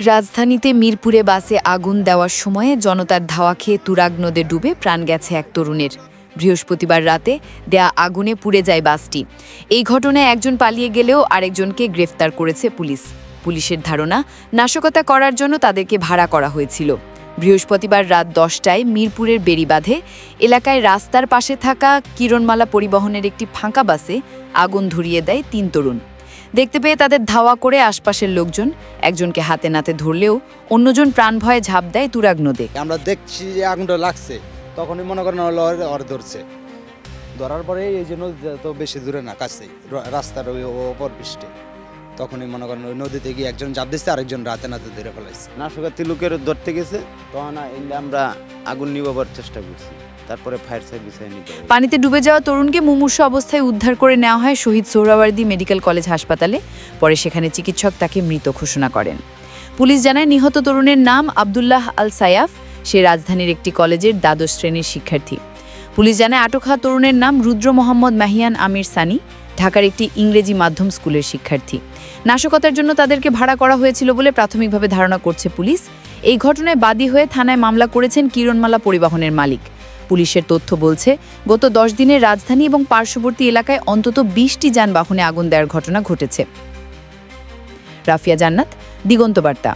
রাজধানীতে মিরপুরে বাসে আগুন দেওয়ার সময়ে জনতার ধাওয়া খেয়ে তুরাগ নদে ডুবে প্রাণ গেছে এক তরুণের। বৃহস্পতিবার রাতে দেয়া আগুনে পুড়ে যায় বাসটি। এই ঘটনায় একজন পালিয়ে গেলেও আরেকজনকে গ্রেফতার করেছে পুলিশ। পুলিশের ধারণা, নাশকতা করার জন্য তাদেরকে ভাড়া করা হয়েছিল। বৃহস্পতিবার রাত 10টায় মিরপুরের বেড়িবাঁধে এলাকায় রাস্তার পাশে থাকা কিরণমালা পরিবহনের একটি ফাঁকা বাসে আগুন ধরিয়ে দেয় 3 তরুণ। দেখতে পেয়ে তাদের ধাওয়া করে আশপাশের লোকজন একজনকে হাতে নাতে ধরলেও অন্যজন প্রাণ ভয়ে ঝাঁপ দেয় তুরাগ নদে। আমরা দেখছি যে আগুনটা লাগছে, তখনই মনে করেন ওর ধরছে, ধরার পরে এই জন্য তো বেশি দূরে না, কাছেই রাস্তার ওই ওপর পৃষ্ঠে, তখনই মনে করেন ওই নদীতে গিয়ে একজন ঝাঁপ দিচ্ছে, আরেকজন রাতে নাতে ধরে ফেলাইছে। নাশকতা লোকের ধরতে গেছে, তখন আমরা আগুন নিভাবার চেষ্টা করছি, তারপরে ফায়ার সার্ভিস নিতে। পানিতে ডুবে যাওয়া তরুণকে মুমূর্ষু অবস্থায় উদ্ধার করে নেওয়া হয় শহীদ সোহরাওয়ার্দী মেডিকেল কলেজ হাসপাতালে। পরে সেখানে চিকিৎসক তাকে মৃত ঘোষণা করেন। পুলিশ জানায়, নিহত তরুণের নাম আবদুল্লাহ আল সায়াফ। সে রাজধানীর একটি কলেজের দ্বাদশ শ্রেণীর শিক্ষার্থী। পুলিশ জানায়, আটক হওয়া তরুণের নাম রুদ্র মোহাম্মদ মাহিয়ান আমির সানি, ঢাকার একটি ইংরেজি মাধ্যম স্কুলের শিক্ষার্থী। নাশকতার জন্য তাদেরকে ভাড়া করা হয়েছিল বলে প্রাথমিকভাবে ধারণা করছে পুলিশ। এই ঘটনায় বাদী হয়ে থানায় মামলা করেছেন কিরণমালা পরিবহনের মালিক। পুলিশের তথ্য বলছে, গত 10 দিনে রাজধানী এবং পার্শ্ববর্তী এলাকায় অন্তত 20টি যানবাহনে আগুন দেওয়ার ঘটনা ঘটেছে। রাফিয়া জান্নাত, দিগন্ত বার্তা।